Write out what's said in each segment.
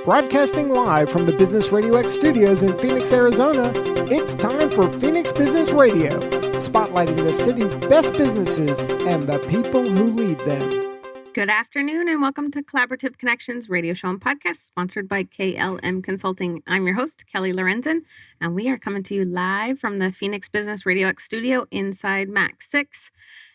Broadcasting live from the Business RadioX studios in Phoenix, Arizona, it's time for Phoenix Business Radio, spotlighting the city's best businesses and the people who lead them. Good afternoon and welcome to Collaborative Connections radio show and podcast sponsored by KLM Consulting. I'm your host, Kelly Lorenzen, and we are coming to you live from the Phoenix Business RadioX studio inside Max 6.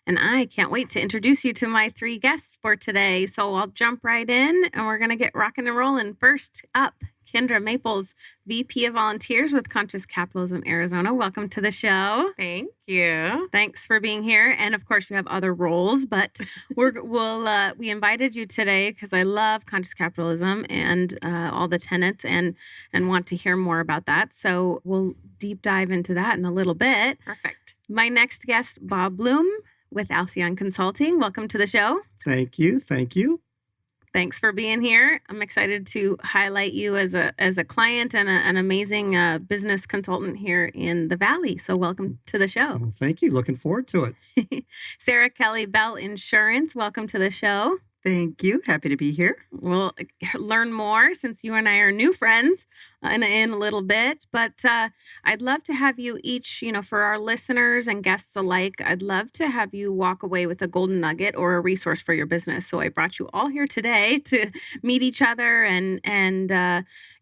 And I can't wait to introduce you to my three guests for today. So I'll jump right in and we're going to get rocking and rolling. First up, Kindra Maples, VP of Volunteers with Conscious Capitalism, Arizona. Welcome to the show. Thank you. Thanks for being here. And of course, you have other roles, but we invited you today because I love Conscious Capitalism and all the tenets and want to hear more about that. So we'll deep dive into that in a little bit. Perfect. My next guest, Bob Blum with Alcyon Consulting. Welcome to the show. Thank you. Thank you. Thanks for being here. I'm excited to highlight you as a client and an amazing business consultant here in the Valley. So welcome to the show. Well, thank you. Looking forward to it. Sarah Kelly Bell Insurance. Welcome to the show. Thank you. Happy to be here. We'll learn more since you and I are new friends in a little bit. But I'd love to have you each, for our listeners and guests alike, I'd love to have you walk away with a golden nugget or a resource for your business. So I brought you all here today to meet each other and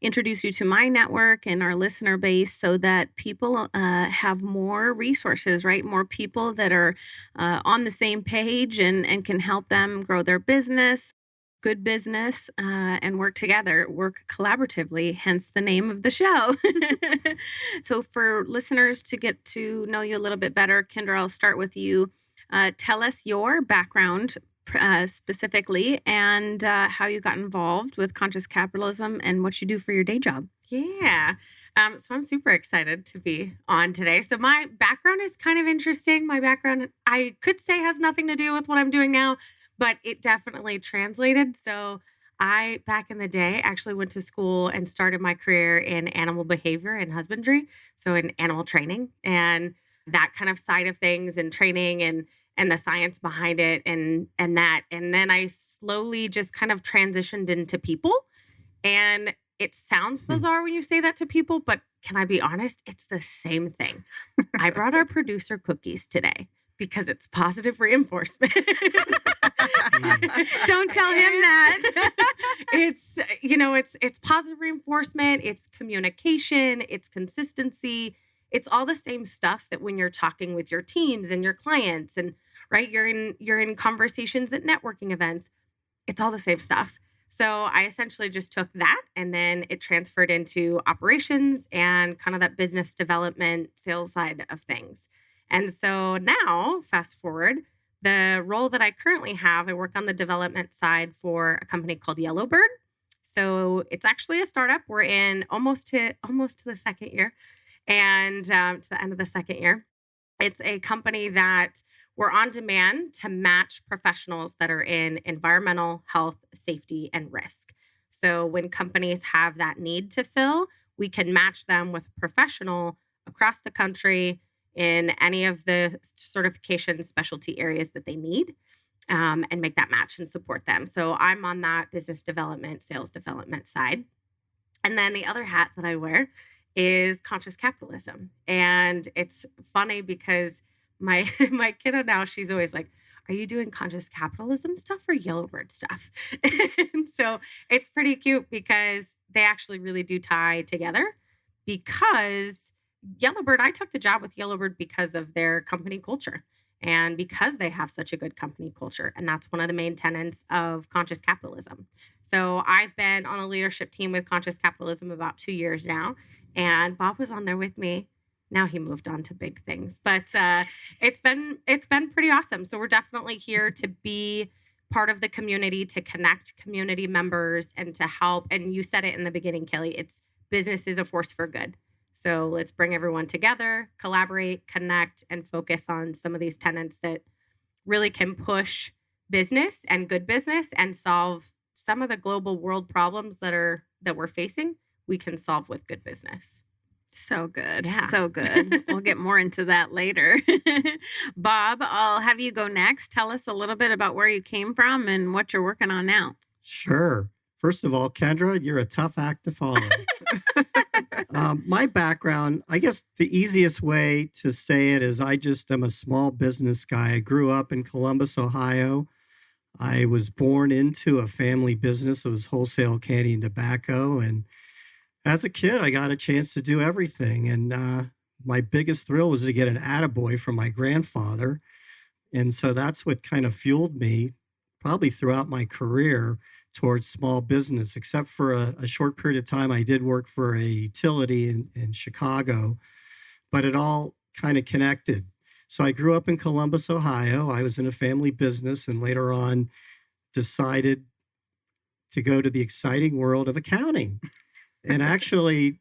introduce you to my network and our listener base so that people have more resources, right? More people that are on the same page and can help them grow their business, good business, and work together, work collaboratively, hence the name of the show. So for listeners to get to know you a little bit better, Kindra, I'll start with you. Tell us your background specifically and how you got involved with Conscious Capitalism and what you do for your day job. Yeah. So I'm super excited to be on today. So my background is kind of interesting. My background, I could say, has nothing to do with what I'm doing now, but it definitely translated. So I, back in the day, actually went to school and started my career in animal behavior and husbandry. So in animal training and that kind of side of things and training and the science behind it and that. And then I slowly just kind of transitioned into people. And it sounds bizarre when you say that to people, but can I be honest? It's the same thing. I brought our producer cookies today because it's positive reinforcement. Don't tell him that. It's positive reinforcement, it's communication, it's consistency. It's all the same stuff that when you're talking with your teams and your clients and right, you're in conversations at networking events. It's all the same stuff. So I essentially just took that and then it transferred into operations and kind of that business development sales side of things. And so now, fast forward, the role that I currently have, I work on the development side for a company called Yellowbird. So it's actually a startup. We're in almost to the second year and to the end of the second year. It's a company that we're on demand to match professionals that are in environmental, health, safety, and risk. So when companies have that need to fill, we can match them with a professional across the country in any of the certification specialty areas that they need and make that match and support them. So I'm on that business development, sales development side. And then the other hat that I wear is Conscious Capitalism. And it's funny because my kiddo now, she's always like, are you doing Conscious Capitalism stuff or Yellowbird stuff? And so it's pretty cute because they actually really do tie together because Yellowbird, I took the job with Yellowbird because of their company culture and because they have such a good company culture. And that's one of the main tenets of Conscious Capitalism. So I've been on the leadership team with Conscious Capitalism about 2 years now. And Bob was on there with me. Now he moved on to big things, but it's been pretty awesome. So we're definitely here to be part of the community, to connect community members and to help. And you said it in the beginning, Kelly, it's business is a force for good. So let's bring everyone together, collaborate, connect, and focus on some of these tenets that really can push business and good business and solve some of the global world problems that we're facing. We can solve with good business. So good. Yeah. So good. We'll get more into that later. Bob, I'll have you go next. Tell us a little bit about where you came from and what you're working on now. Sure. First of all, Kendra, you're a tough act to follow. My background, I guess the easiest way to say it is I just am a small business guy. I grew up in Columbus, Ohio. I was born into a family business. It was wholesale candy and tobacco. And as a kid, I got a chance to do everything. And my biggest thrill was to get an attaboy from my grandfather. And so that's what kind of fueled me probably throughout my career towards small business, except for a short period of time. I did work for a utility in Chicago, but it all kind of connected. So I grew up in Columbus, Ohio. I was in a family business and later on decided to go to the exciting world of accounting. And actually,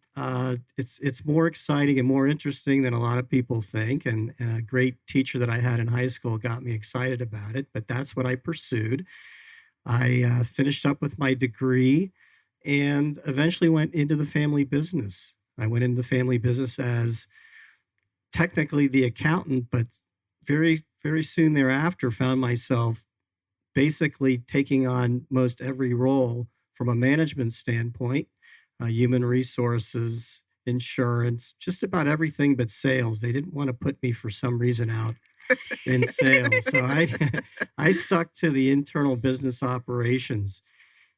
it's more exciting and more interesting than a lot of people think. And a great teacher that I had in high school got me excited about it, but that's what I pursued. I finished up with my degree and eventually went into the family business. I went into the family business as technically the accountant, but very, very soon thereafter found myself basically taking on most every role from a management standpoint, human resources, insurance, just about everything but sales. They didn't want to put me for some reason out in sales. So I stuck to the internal business operations.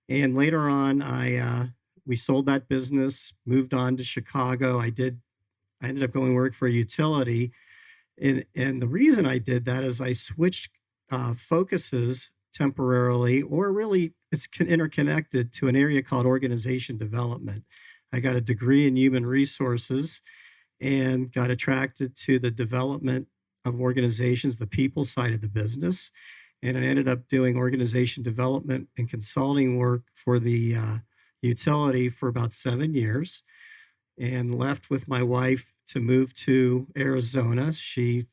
And later on, we sold that business, moved on to Chicago. I ended up going to work for a utility. And the reason I did that is I switched focuses temporarily, or really it's interconnected, to an area called organization development. I got a degree in human resources and got attracted to the development of organizations, the people side of the business. And I ended up doing organization development and consulting work for the utility for about 7 years and left with my wife to move to Arizona. She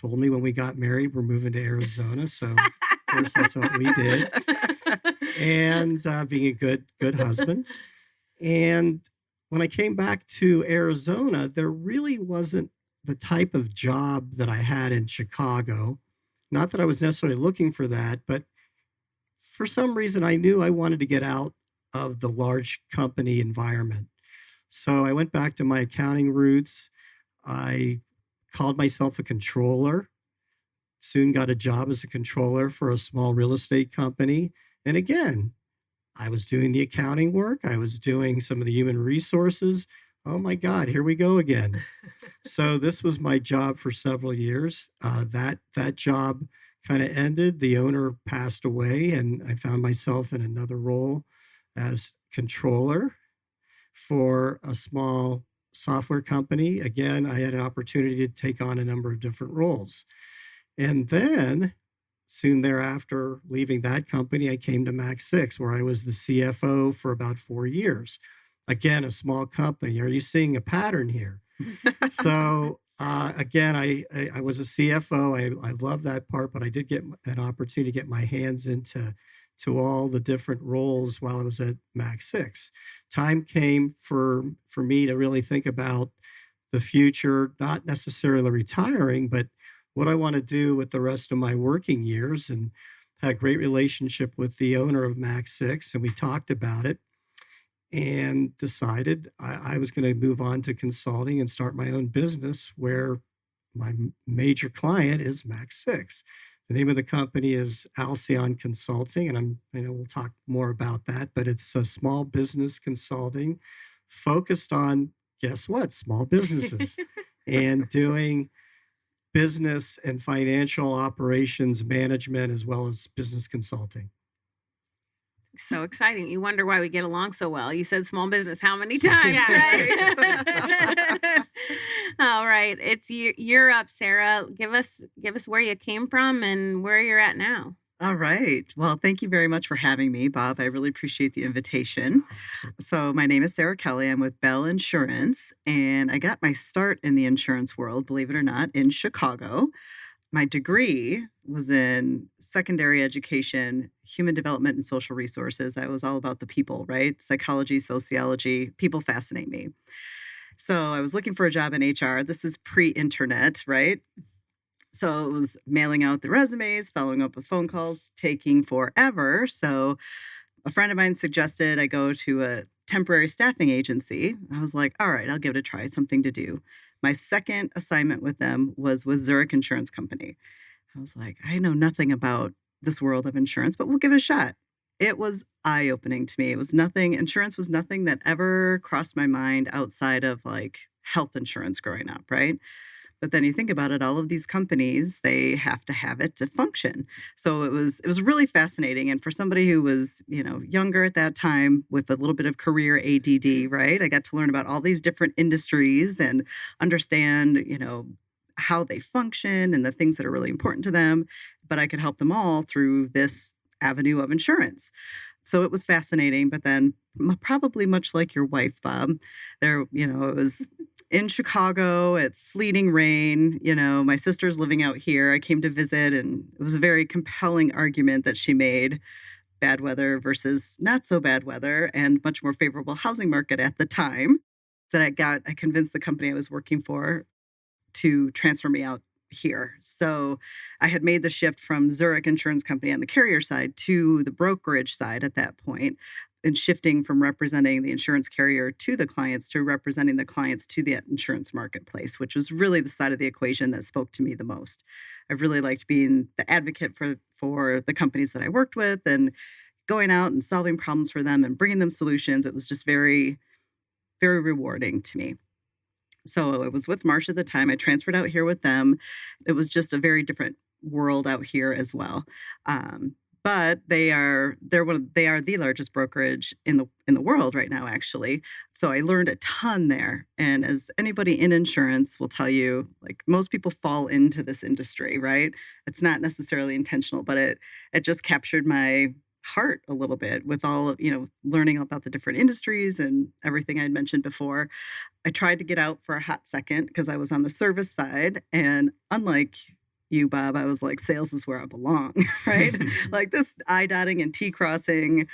told me when we got married, we're moving to Arizona. So of course, that's what we did. And being a good husband. And when I came back to Arizona, there really wasn't the type of job that I had in Chicago. Not that I was necessarily looking for that, but for some reason I knew I wanted to get out of the large company environment. So I went back to my accounting roots. I called myself a controller, soon got a job as a controller for a small real estate company. And again, I was doing the accounting work. I was doing some of the human resources. Oh my God, here we go again. So this was my job for several years. That job kind of ended. The owner passed away, and I found myself in another role as controller for a small software company. Again, I had an opportunity to take on a number of different roles. And then soon thereafter, leaving that company, I came to Max 6, where I was the CFO for about 4 years. Again, a small company. Are you seeing a pattern here? So again, I was a CFO. I love that part, but I did get an opportunity to get my hands into all the different roles while I was at Max 6. Time came for me to really think about the future, not necessarily retiring, but what I want to do with the rest of my working years, and had a great relationship with the owner of Max 6, and we talked about it and decided I was going to move on to consulting and start my own business, where my major client is Max 6. The name of the company is Alcyon Consulting, and I know we'll talk more about that, but it's a small business consulting focused on, guess what, small businesses and doing business and financial operations management as well as business consulting. So exciting. You wonder why we get along so well. You said small business how many times, Yeah, right? All right. You're up, Sarah. Give us where you came from and where you're at now. All right. Well, thank you very much for having me, Bob. I really appreciate the invitation. So my name is Sarah Kelly. I'm with Bell Insurance, and I got my start in the insurance world, believe it or not, in Chicago. My degree was in secondary education, human development, and social resources. I was all about the people, right? Psychology, sociology, people fascinate me. So I was looking for a job in HR. This is pre-internet, right? So it was mailing out the resumes, following up with phone calls, taking forever. So a friend of mine suggested I go to a temporary staffing agency. I was like, all right, I'll give it a try, something to do. My second assignment with them was with Zurich Insurance Company. I was like, I know nothing about this world of insurance, but we'll give it a shot. It was eye-opening to me. It was nothing, insurance was nothing that ever crossed my mind outside of like health insurance growing up, right? But then you think about it, all of these companies, they have to have it to function. So it was really fascinating. And for somebody who was, younger at that time with a little bit of career ADD, right? I got to learn about all these different industries and understand, how they function and the things that are really important to them. But I could help them all through this avenue of insurance. So it was fascinating. But then probably much like your wife, Bob, there, it was in Chicago, it's sleeting rain. My sister's living out here. I came to visit, and it was a very compelling argument that she made. Bad weather versus not so bad weather and much more favorable housing market at the time that I convinced the company I was working for to transfer me out here. So I had made the shift from Zurich Insurance Company on the carrier side to the brokerage side at that point, and shifting from representing the insurance carrier to the clients to representing the clients to the insurance marketplace, which was really the side of the equation that spoke to me the most. I really liked being the advocate for the companies that I worked with and going out and solving problems for them and bringing them solutions. It was just very, very rewarding to me. So it was with Marsh at the time. I transferred out here with them. It was just a very different world out here as well. But they are the largest brokerage in the world right now, actually. So I learned a ton there. And as anybody in insurance will tell you, like most people fall into this industry, right? It's not necessarily intentional, but it just captured my heart a little bit with all of, learning about the different industries and everything I'd mentioned before. I tried to get out for a hot second because I was on the service side. And unlike you, Bob, I was like, sales is where I belong, right? Like this I dotting and T crossing,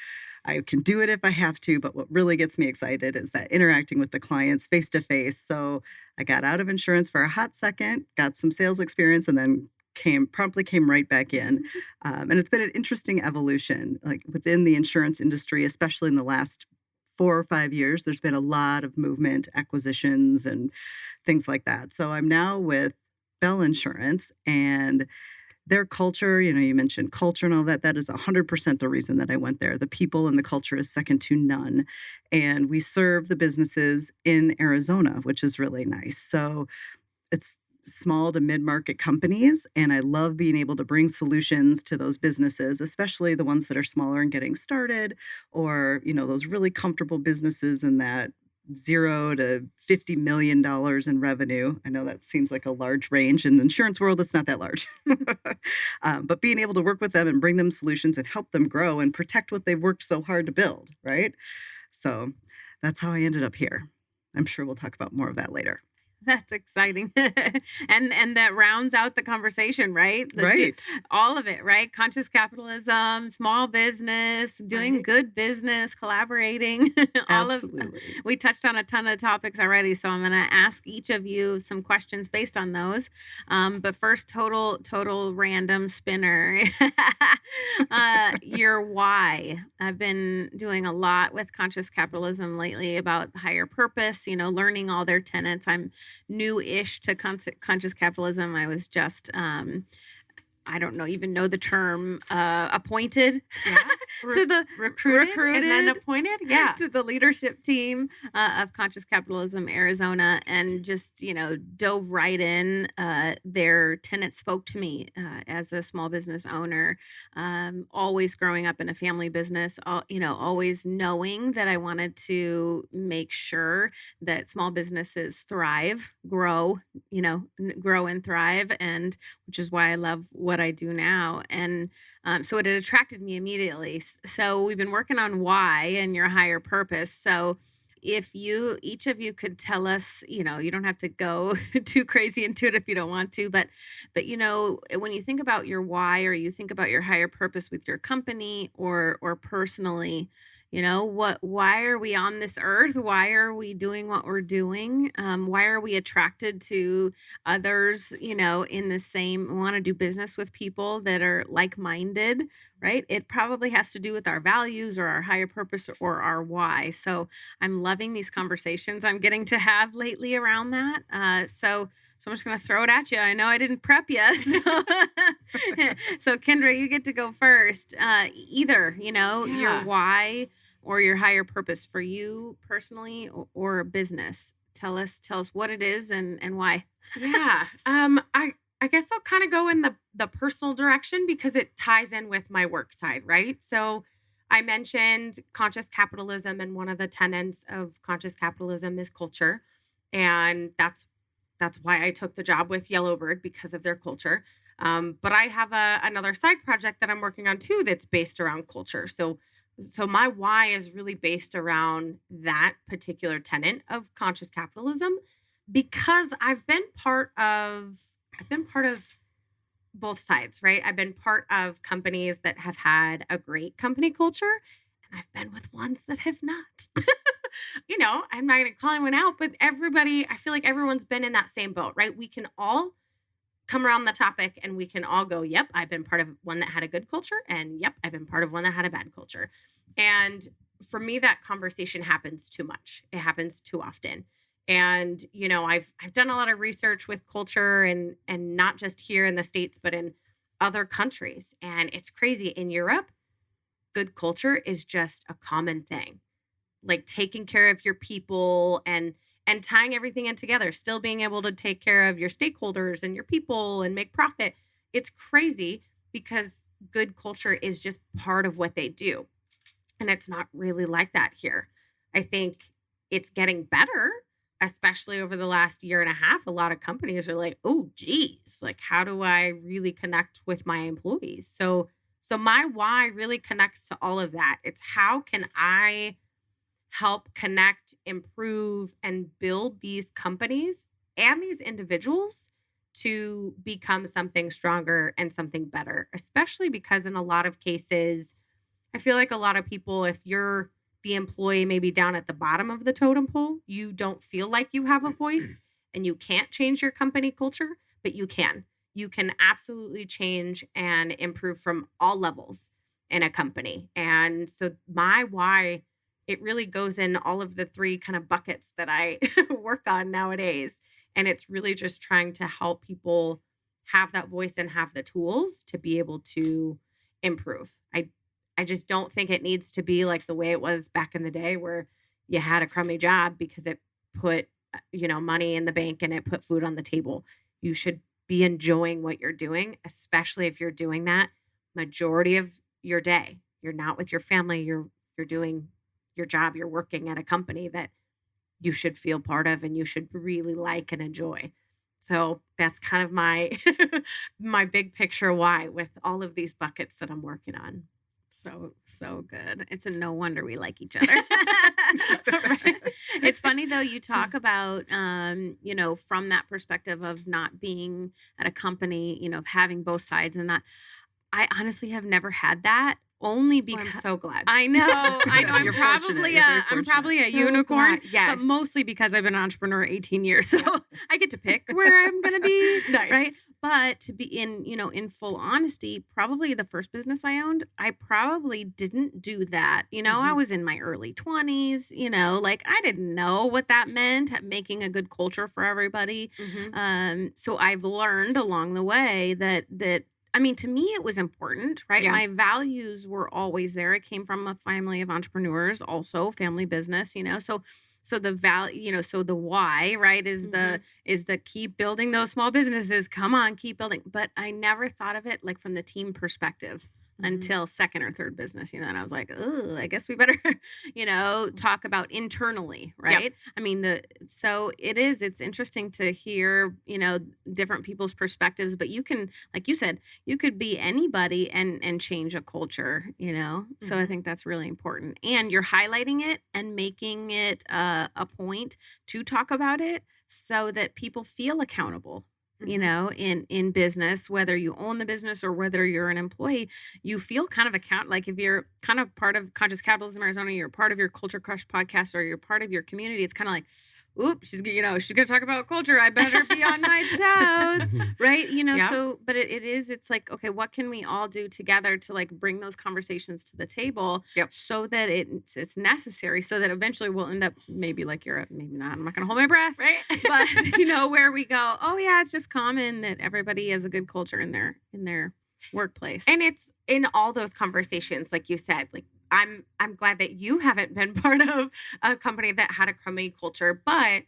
I can do it if I have to. But what really gets me excited is that interacting with the clients face to face. So I got out of insurance for a hot second, got some sales experience, and then promptly came right back in. And it's been an interesting evolution, like within the insurance industry, especially in the last 4 or 5 years. There's been a lot of movement, acquisitions, and things like that. So I'm now with Bell Insurance, and their culture, you mentioned culture and all that. That is 100% the reason that I went there. The people and the culture is second to none. And we serve the businesses in Arizona, which is really nice. So it's small to mid-market companies, and I love being able to bring solutions to those businesses, especially the ones that are smaller and getting started, or those really comfortable businesses in that $0 to $50 million in revenue. I know that seems like a large range. In the insurance world, it's not that large. But being able to work with them and bring them solutions and help them grow and protect what they've worked so hard to build, right? So that's how I ended up here. I'm sure we'll talk about more of that later. That's exciting. and that rounds out the conversation, right? Right. All of it, right? Conscious capitalism, small business, doing good business, collaborating. Absolutely. We touched on a ton of topics already, so I'm going to ask each of you some questions based on those. But first, total random spinner. Your why. I've been doing a lot with conscious capitalism lately about higher purpose, learning all their tenets. I'm new-ish to conscious capitalism. I was just I don't even know the term, appointed to the recruited and then appointed to the leadership team of Conscious Capitalism Arizona, and just dove right in. Their tenants spoke to me as a small business owner, always growing up in a family business, always knowing that I wanted to make sure that small businesses thrive, grow and thrive, and which is why I love what I do now. And so it attracted me immediately. So we've been working on why and your higher purpose. So if each of you could tell us, you don't have to go too crazy into it if you don't want to, but when you think about your why, or you think about your higher purpose with your company or personally, why are we on this earth? Why are we doing what we're doing? Why are we attracted to others, in the same, want to do business with people that are like-minded, right? It probably has to do with our values or our higher purpose or our why. So I'm loving these conversations I'm getting to have lately around that. So I'm just going to throw it at you. I know I didn't prep you. So Kindra, you get to go first. Either, your why or your higher purpose for you personally or business. Tell us what it is and why. Yeah. I guess I'll kind of go in the personal direction because it ties in with my work side, right? So I mentioned conscious capitalism, and one of the tenets of conscious capitalism is culture. And that's why I took the job with Yellowbird, because of their culture. But I have another side project that I'm working on too that's based around culture. So my why is really based around that particular tenet of conscious capitalism, because I've been part of both sides, right? I've been part of companies that have had a great company culture, and I've been with ones that have not. I'm not going to call anyone out, but I feel like everyone's been in that same boat, right? We can all come around the topic and we can all go, yep, I've been part of one that had a good culture, and yep, I've been part of one that had a bad culture. And for me, that conversation happens too much. It happens too often. And, I've done a lot of research with culture and not just here in the States, but in other countries. And it's crazy. In Europe, good culture is just a common thing. Like taking care of your people and tying everything in together, still being able to take care of your stakeholders and your people and make profit. It's crazy because good culture is just part of what they do. And it's not really like that here. I think it's getting better, especially over the last year and a half. A lot of companies are like, oh, geez, like, how do I really connect with my employees? So my why really connects to all of that. It's how can I help connect, improve, and build these companies and these individuals to become something stronger and something better, especially because in a lot of cases, I feel like a lot of people, if you're the employee maybe down at the bottom of the totem pole, you don't feel like you have a voice and you can't change your company culture, but you can. You can absolutely change and improve from all levels in a company. And so my why, it really goes in all of the three kind of buckets that I work on nowadays. And it's really just trying to help people have that voice and have the tools to be able to improve. I just don't think it needs to be like the way it was back in the day where you had a crummy job because it put, money in the bank and it put food on the table. You should be enjoying what you're doing, especially if you're doing that majority of your day. You're not with your family. You're doing your job. You're working at a company that you should feel part of and you should really like and enjoy. So that's kind of my my big picture why with all of these buckets that I'm working on. So good. It's a no wonder we like each other. Right? It's funny though, you talk about, from that perspective of not being at a company, of having both sides and that. I honestly have never had that. Only because I'm so glad. I know. I'm You're probably a So unicorn, glad. Yes. but mostly because I've been an entrepreneur 18 years, so I get to pick where I'm going to be. Nice. Right? But to be in full honesty, probably the first business I owned, I probably didn't do that. I was in my early 20s. Like I didn't know what that meant, making a good culture for everybody. So I've learned along the way that. To me, it was important, right? Yeah. My values were always there. I came from a family of entrepreneurs, also family business, so the value, so the why, right, is the keep building those small businesses. Come on, keep building. But I never thought of it like from the team perspective until second or third business, and I was like, oh, I guess we better, talk about internally, right? Yep. So it's interesting to hear, different people's perspectives, but you can, like you said, you could be anybody and change a culture, So I think that's really important. And you're highlighting it and making it a point to talk about it so that people feel accountable. In business, whether you own the business or whether you're an employee, you feel kind of like if you're kind of part of Conscious Capitalism Arizona, you're part of your Culture Crush podcast or you're part of your community, it's kind of like, oops, she's going to talk about culture. I better be on my toes. Right. Yeah. So, but it's like, okay, what can we all do together to like bring those conversations to the table so that it's necessary, so that eventually we'll end up maybe like maybe not, I'm not going to hold my breath, Right. but where we go, oh yeah, it's just common that everybody has a good culture in their workplace. And it's in all those conversations, like you said, like I'm glad that you haven't been part of a company that had a crummy culture, but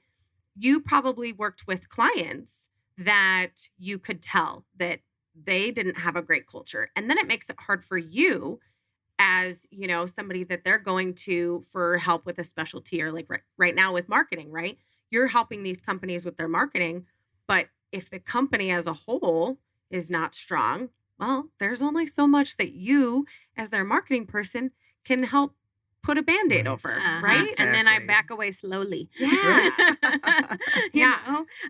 you probably worked with clients that you could tell that they didn't have a great culture. And then it makes it hard for you as, somebody that they're going to for help with a specialty, or like right now with marketing, right? You're helping these companies with their marketing, but if the company as a whole is not strong, well, there's only so much that you as their marketing person can help put a Band-Aid over, right? Exactly. And then I back away slowly. Yeah.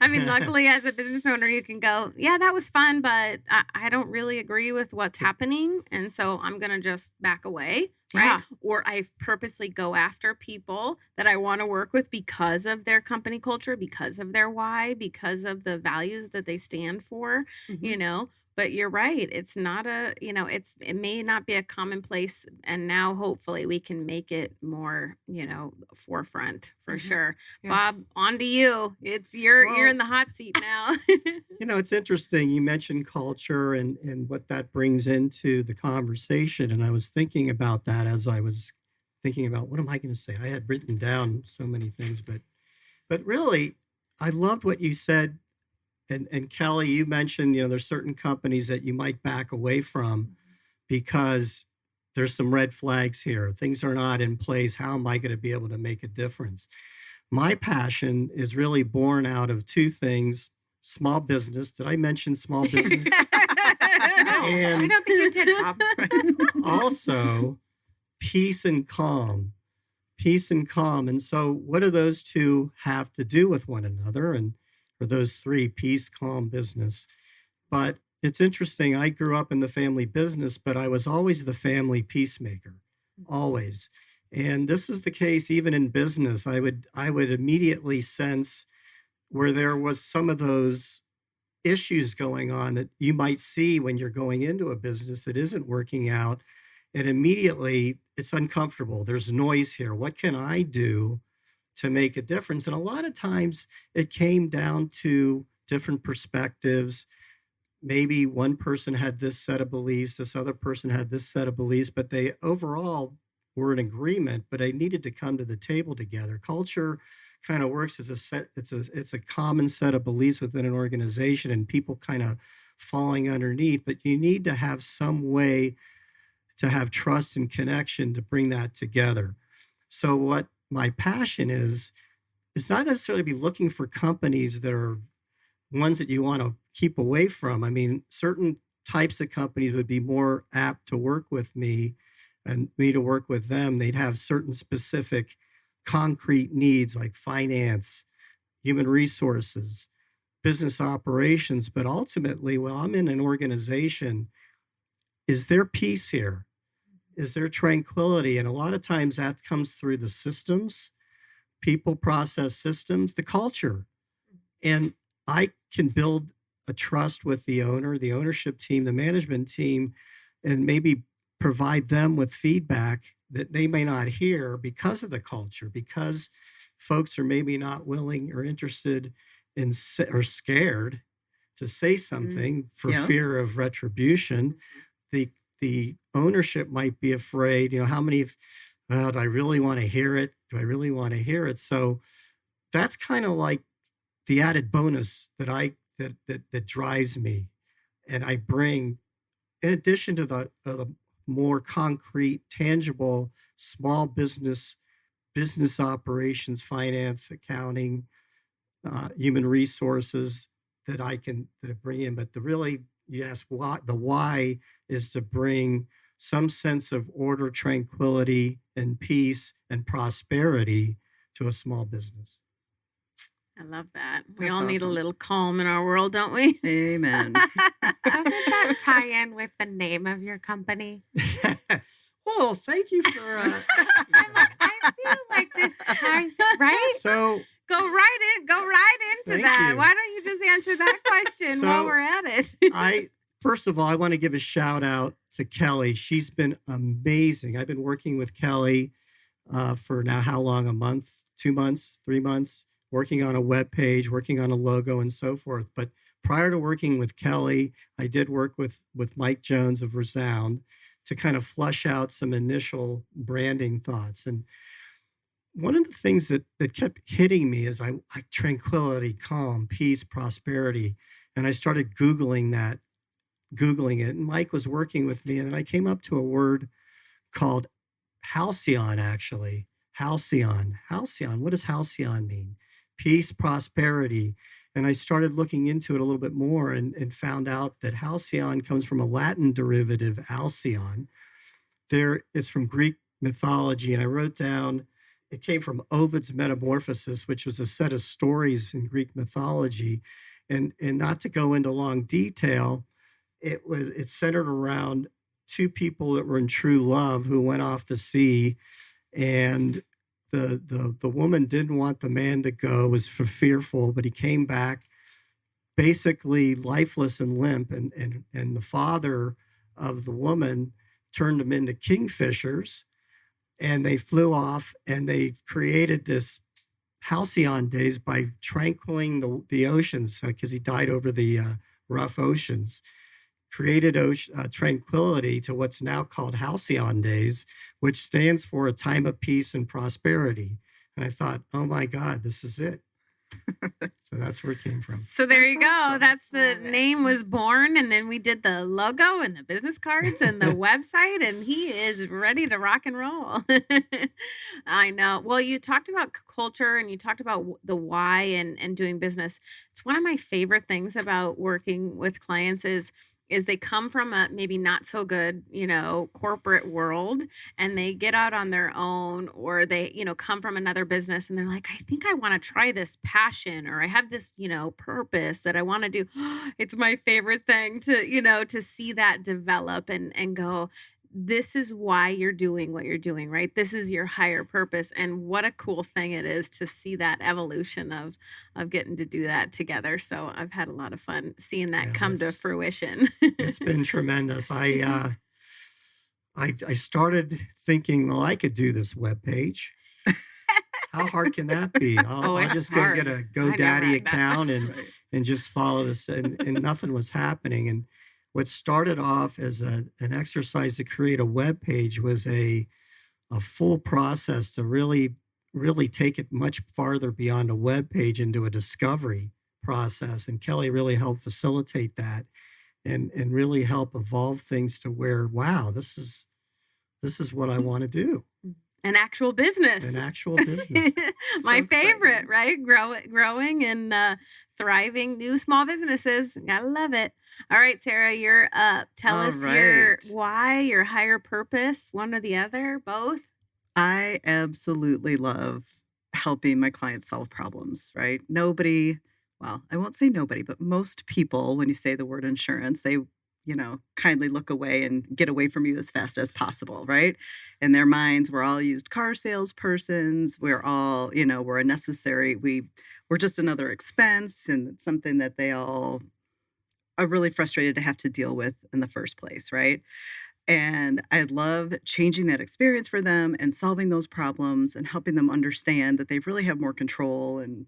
I mean, luckily as a business owner, you can go, yeah, that was fun, but I don't really agree with what's happening. And so I'm going to just back away. Right. Yeah. Or I purposely go after people that I want to work with because of their company culture, because of their why, because of the values that they stand for, But you're right. It's not it may not be a commonplace. And now hopefully we can make it more, forefront for sure. Yeah. Bob, on to you. You're in the hot seat now. It's interesting. You mentioned culture and what that brings into the conversation. And I was thinking about that as I was thinking about what am I going to say? I had written down so many things, but really, I loved what you said. And Kelly, you mentioned, there's certain companies that you might back away from because there's some red flags here. Things are not in place. How am I going to be able to make a difference? My passion is really born out of two things: small business. Did I mention small business? No, I don't think you did, Bob. Also, peace and calm. Peace and calm. And so what do those two have to do with one another? And for those three: peace, calm, business. But it's interesting. I grew up in the family business, but I was always the family peacemaker, always. And this is the case even in business. I would immediately sense where there was some of those issues going on that you might see when you're going into a business that isn't working out. And immediately it's uncomfortable. There's noise here. What can I do to make a difference? And a lot of times it came down to different perspectives. Maybe one person had this set of beliefs, this other person had this set of beliefs, but they overall were in agreement, but they needed to come to the table together. Culture kind of works as it's a common set of beliefs within an organization and people kind of falling underneath, but you need to have some way to have trust and connection to bring that together. So what my passion is not necessarily be looking for companies that are ones that you want to keep away from. I mean, certain types of companies would be more apt to work with me and me to work with them. They'd have certain specific concrete needs like finance, human resources, business operations. But ultimately, when I'm in an organization, is there peace here? Is there tranquility? And a lot of times that comes through the systems, people, process, systems, the culture. And I can build a trust with the owner, the ownership team, the management team, and maybe provide them with feedback that they may not hear because of the culture, because folks are maybe not willing or interested in or scared to say something for fear of retribution. The ownership might be afraid, how many, do I really want to hear it? Do I really want to hear it? So that's kind of like the added bonus that drives me. And I bring, in addition to the more concrete, tangible, small business operations, finance, accounting, human resources that I bring in. But you ask why, the why is to bring some sense of order, tranquility, and peace and prosperity to a small business. I love that. We That's all need a awesome. little calm in our world, don't we? Amen. Doesn't that tie in with the name of your company? Well, thank you for. I feel like this ties, right? So Go right into Thank that. you. Why don't you just answer that question while we're at it? First of all, I want to give a shout out to Kelly. She's been amazing. I've been working with Kelly for now, how long? A month, 2 months, 3 months, working on a web page, working on a logo and so forth. But prior to working with Kelly, I did work with Mike Jones of Resound to kind of flush out some initial branding thoughts. And one of the things that kept hitting me is I tranquility, calm, peace, prosperity. And I started Googling it. And Mike was working with me. And then I came up to a word called Alcyon, actually. Alcyon. What does Alcyon mean? Peace, prosperity. And I started looking into it a little bit more and found out that Alcyon comes from a Latin derivative, Alcyon. It's from Greek mythology. And I wrote down, it came from Ovid's Metamorphosis, which was a set of stories in Greek mythology. And not to go into long detail, it's centered around two people that were in true love who went off to sea, and the woman didn't want the man to go, was fearful, but he came back basically lifeless and limp, and the father of the woman turned them into kingfishers, and they flew off and they created this halcyon days by tranquiling the oceans, because he died over the rough oceans, created tranquility to what's now called Halcyon Days, which stands for a time of peace and prosperity. And I thought, oh my God, this is it. So that's where it came from. So there you go. Awesome. That's the name was born. And then we did the logo and the business cards and the website, and he is ready to rock and roll. I know. Well, you talked about culture and you talked about the why and doing business. It's one of my favorite things about working with clients is they come from a maybe not so good, corporate world, and they get out on their own, or they, come from another business and they're like, I think I want to try this passion, or I have this, purpose that I want to do. It's my favorite thing to see that develop and go, this is why you're doing what you're doing, right? This is your higher purpose. And what a cool thing it is to see that evolution of getting to do that together. So I've had a lot of fun seeing that come to fruition. It's been tremendous. I started thinking, well, I could do this webpage. How hard can that be? I'll just go get a GoDaddy account and just follow this. And nothing was happening. And what started off as an exercise to create a web page was a full process to really take it much farther beyond a web page into a discovery process. And Kelly really helped facilitate that and really help evolve things to where, wow, this is what I want to do. An actual business. My favorite, right? Growing and thriving new small businesses. Gotta love it. All right, Sarah, you're up. Tell us your why, your higher purpose, one or the other, both. I absolutely love helping my clients solve problems, right? I won't say nobody, but most people, when you say the word insurance, they kindly look away and get away from you as fast as possible, right? In their minds, we're all used car salespersons. We're all, we're we're just another expense, and it's something that they all are really frustrated to have to deal with in the first place, right? And I love changing that experience for them and solving those problems and helping them understand that they really have more control and,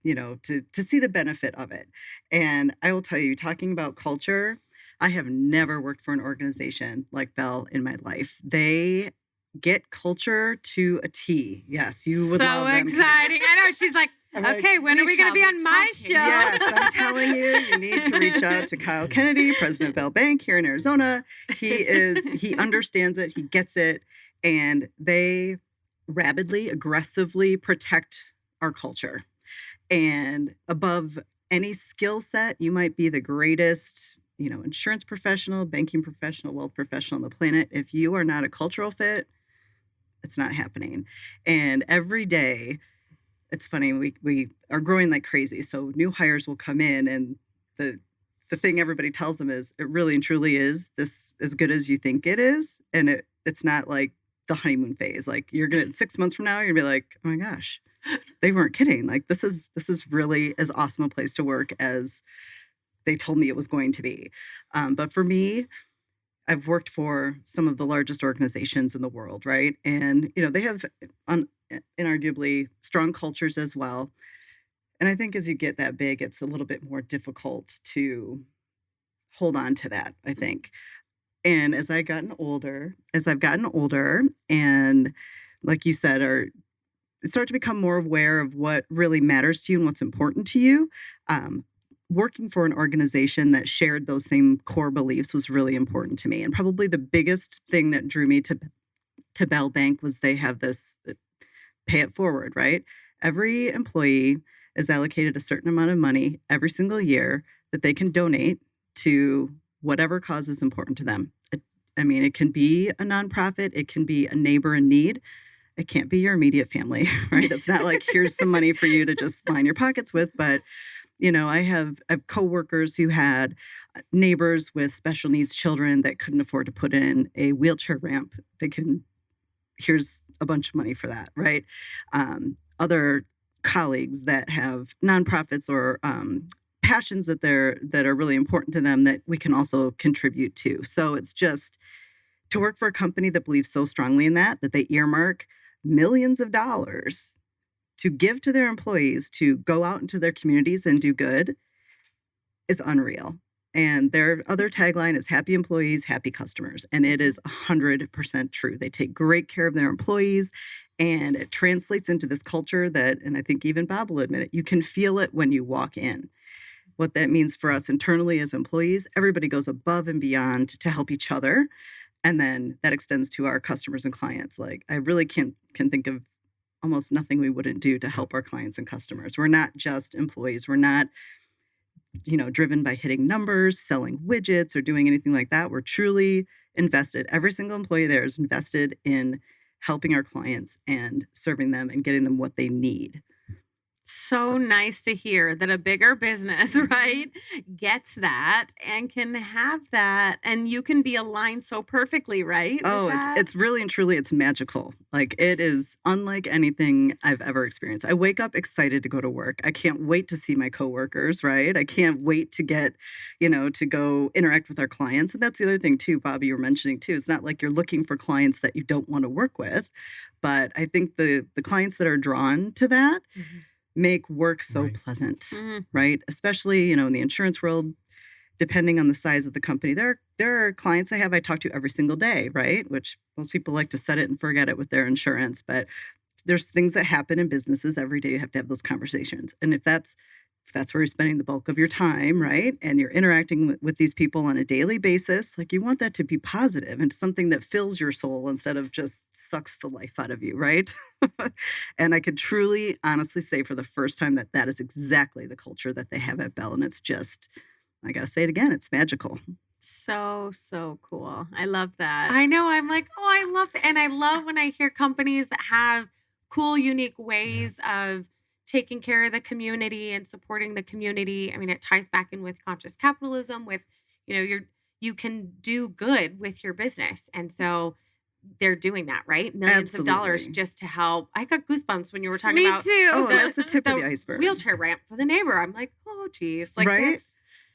to see the benefit of it. And I will tell you, talking about culture, I have never worked for an organization like Bell in my life. They get culture to a T. Yes, you would love them. So exciting. I know. She's like, okay, when are we going to be on my show? Yes, I'm telling you need to reach out to Kyle Kennedy, president of Bell Bank here in Arizona. He understands it. He gets it. And they rabidly, aggressively protect our culture. And above any skill set, you might be the greatest insurance professional, banking professional, wealth professional on the planet. If you are not a cultural fit, it's not happening. And every day, it's funny, we are growing like crazy. So new hires will come in, and the thing everybody tells them is, it really and truly is this as good as you think it is. And it's not like the honeymoon phase. Like 6 months from now, you're gonna be like, oh my gosh, they weren't kidding. Like, this is really as awesome a place to work as they told me it was going to be. But for me, I've worked for some of the largest organizations in the world, right? And, they have inarguably strong cultures as well. And I think as you get that big, it's a little bit more difficult to hold on to that, I think. And as I've gotten older, and like you said, start to become more aware of what really matters to you and what's important to you, working for an organization that shared those same core beliefs was really important to me. And probably the biggest thing that drew me to Bell Bank was they have this pay it forward, right? Every employee is allocated a certain amount of money every single year that they can donate to whatever cause is important to them. It can be a nonprofit, it can be a neighbor in need. It can't be your immediate family, right? It's not like here's some money for you to just line your pockets with, but I have coworkers who had neighbors with special needs children that couldn't afford to put in a wheelchair ramp. Here's a bunch of money for that, right? Other colleagues that have nonprofits or passions that are really important to them that we can also contribute to. So it's just to work for a company that believes so strongly in that they earmark millions of dollars to give to their employees to go out into their communities and do good is unreal. And their other tagline is happy employees, happy customers. And it is 100% true. They take great care of their employees, and it translates into this culture that, and I think even Bob will admit it, you can feel it when you walk in. What that means for us internally as employees, everybody goes above and beyond to help each other. And then that extends to our customers and clients. Like, I really can think of almost nothing we wouldn't do to help our clients and customers. We're not just employees. We're not, driven by hitting numbers, selling widgets, or doing anything like that. We're truly invested. Every single employee there is invested in helping our clients and serving them and getting them what they need. So nice to hear that a bigger business, right, gets that and can have that, and you can be aligned so perfectly, right? Oh, it's really and truly, it's magical. Like, it is unlike anything I've ever experienced. I wake up excited to go to work. I can't wait to see my coworkers, right? I can't wait to get, to go interact with our clients. And that's the other thing too, Bobby, you were mentioning too. It's not like you're looking for clients that you don't want to work with, but I think the clients that are drawn to that make work so pleasant, right? Especially, in the insurance world, depending on the size of the company. There are clients I talk to every single day, right? Which most people like to set it and forget it with their insurance. But there's things that happen in businesses every day. You have to have those conversations. And if that's where you're spending the bulk of your time, right? And you're interacting with these people on a daily basis, like, you want that to be positive and something that fills your soul instead of just sucks the life out of you, right? And I could truly, honestly say for the first time that is exactly the culture that they have at Bell. And it's just, I got to say it again, it's magical. So cool. I love that. I know. I'm like, oh, I love it. And I love when I hear companies that have cool, unique ways of taking care of the community and supporting the community. I mean, it ties back in with conscious capitalism, with, you can do good with your business. And so they're doing that, right? Millions of dollars just to help. I got goosebumps when you were talking about. Me too. Oh, that's the tip of the iceberg. Wheelchair ramp for the neighbor. I'm like, oh, geez. Like, right?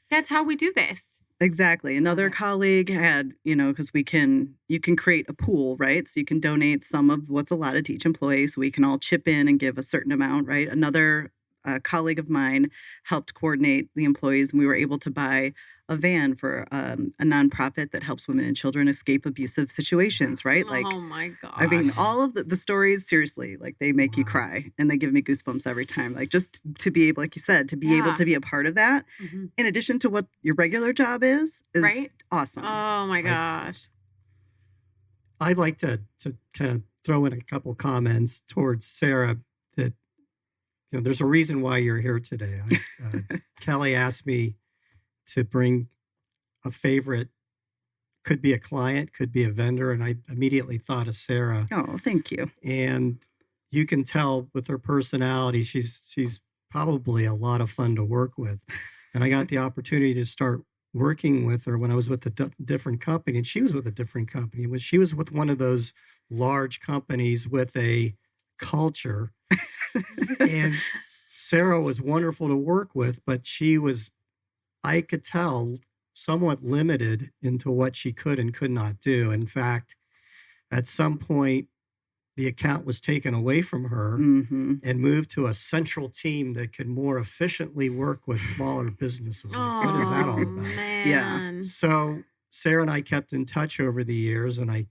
That's how we do this. Exactly. Another colleague had, because you can create a pool, right? So you can donate some of what's allotted to each employee, so we can all chip in and give a certain amount, right? Another colleague of mine helped coordinate the employees, and we were able to buy a van for a nonprofit that helps women and children escape abusive situations, right? Like, oh my gosh. I mean, all of the stories, seriously, like, they make you cry, and they give me goosebumps every time. Like, just to be able, like you said, to be able to be a part of that, in addition to what your regular job is right? Awesome. Oh my gosh. I'd like to kind of throw in a couple comments towards Sarah that, there's a reason why you're here today. Kelly asked me to bring a favorite, could be a client, could be a vendor, and I immediately thought of Sarah. Oh, thank you. And you can tell with her personality, she's probably a lot of fun to work with. And I got the opportunity to start working with her when I was with a different company, and she was with a different company. She was with one of those large companies with a culture And Sarah was wonderful to work with, but she was, I could tell, somewhat limited into what she could and could not do. In fact, at some point, the account was taken away from her and moved to a central team that could more efficiently work with smaller businesses. Like, what is that all about? Man. Yeah. So Sarah and I kept in touch over the years, and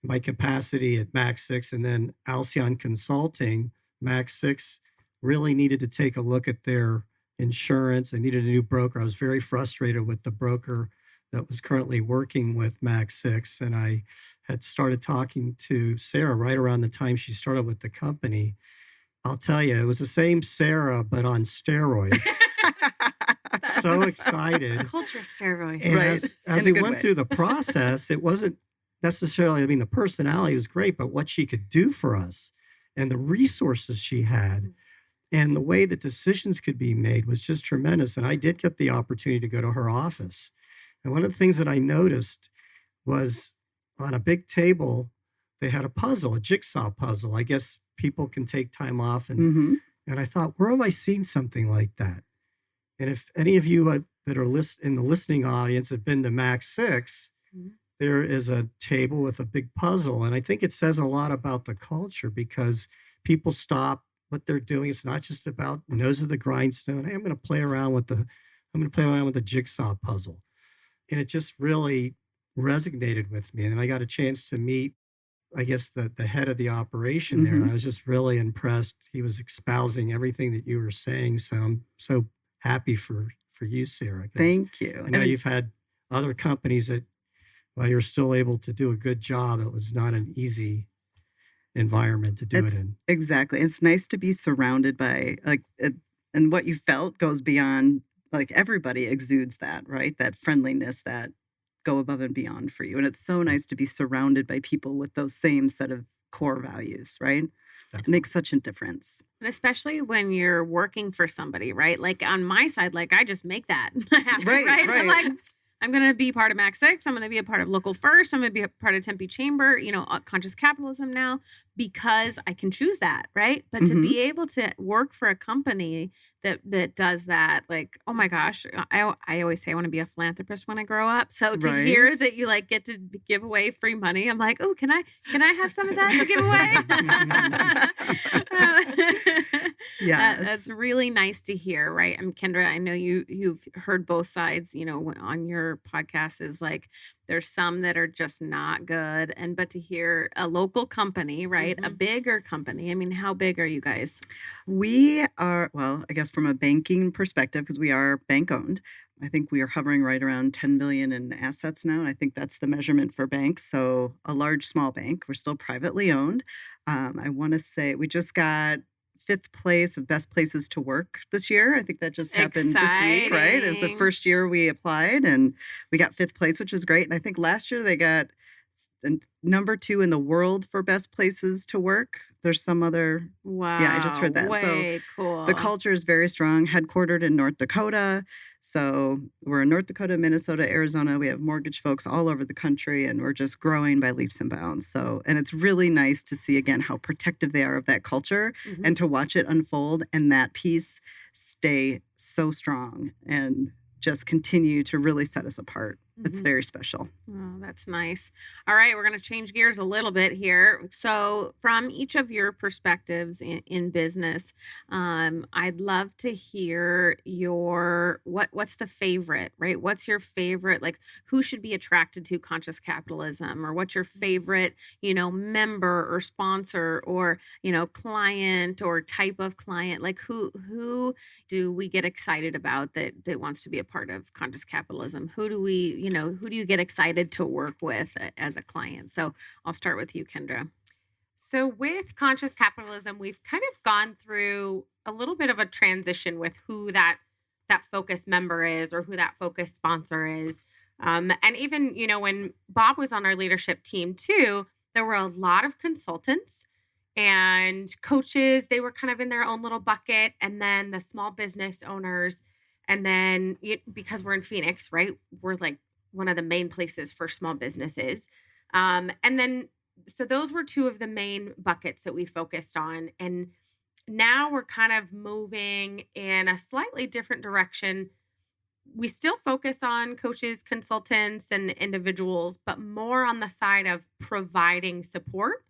my capacity at Max 6 and then Alcyon Consulting, Max 6 really needed to take a look at their insurance. They needed a new broker. I was very frustrated with the broker that was currently working with Max 6. And I had started talking to Sarah right around the time she started with the company. I'll tell you, it was the same Sarah, but on steroids. So excited. Culture steroids. And Right. as In a we good went way. through the process, it wasn't necessarily, the personality was great, but what she could do for us and the resources she had and the way that decisions could be made was just tremendous. And I did get the opportunity to go to her office. And one of the things that I noticed was on a big table, they had a puzzle, a jigsaw puzzle. I guess people can take time off. And I thought, where have I seen something like that? And if any of you that are in the listening audience have been to Max 6, there is a table with a big puzzle. And I think it says a lot about the culture because people stop what they're doing. It's not just about nose of the grindstone. Hey, I'm going to play around with the jigsaw puzzle. And it just really resonated with me. And then I got a chance to meet, I guess, the head of the operation there. And I was just really impressed. He was espousing everything that you were saying. So I'm so happy for you, Sarah. Thank you. I know you've had other companies that, while you're still able to do a good job, it was not an easy environment to do it in. Exactly. It's nice to be surrounded by and what you felt goes beyond, like everybody exudes that, right? That friendliness, that go above and beyond for you. And it's so nice to be surrounded by people with those same set of core values, right? It makes such a difference. And especially when you're working for somebody, right? Like on my side, like I just make that happen, right? I'm like, I'm going to be part of Max 6. I'm going to be a part of Local First. I'm going to be a part of Tempe Chamber, Conscious Capitalism now, because I can choose that, right? But to be able to work for a company that does that, like, oh my gosh, I always say I want to be a philanthropist when I grow up. So to hear that you like get to give away free money, I'm like, oh, can I have some of that to give away? Yeah, that's really nice to hear, right? Kindra, I know you've heard both sides, on your podcast is like, there's some that are just not good. But to hear a local company, right? A bigger company. I mean, how big are you guys? We are, well, I guess from a banking perspective, because we are bank owned, I think we are hovering right around 10 billion in assets now. And I think that's the measurement for banks. So a large, small bank. We're still privately owned. I want to say we just got 5th place of best places to work this year. I think that just happened this week, right? It was the first year we applied and we got 5th place, which was great. And I think last year they got number 2 in the world for best places to work. There's some other. Wow. Yeah, I just heard that. Way cool. The culture is very strong, headquartered in North Dakota. So we're in North Dakota, Minnesota, Arizona. We have mortgage folks all over the country, and we're just growing by leaps and bounds. So, and it's really nice to see, again, how protective they are of that culture and to watch it unfold and that piece stay so strong and just continue to really set us apart. It's very special. Oh, that's nice. All right, we're going to change gears a little bit here. So from each of your perspectives in business, I'd love to hear what's the favorite, right? What's your favorite, like who should be attracted to conscious capitalism, or what's your favorite, member or sponsor or, client or type of client? Like who do we get excited about that wants to be a part of conscious capitalism? Who do we, who do you get excited to work with as a client? So I'll start with you, Kindra. So with conscious capitalism, we've kind of gone through a little bit of a transition with who that focus member is or who that focus sponsor is. And even, when Bob was on our leadership team too, there were a lot of consultants and coaches. They were kind of in their own little bucket. And then the small business owners. And then because we're in Phoenix, right, we're like one of the main places for small businesses. And then so those were two of the main buckets that we focused on. And now we're kind of moving in a slightly different direction. We still focus on coaches, consultants, and individuals, but more on the side of providing support.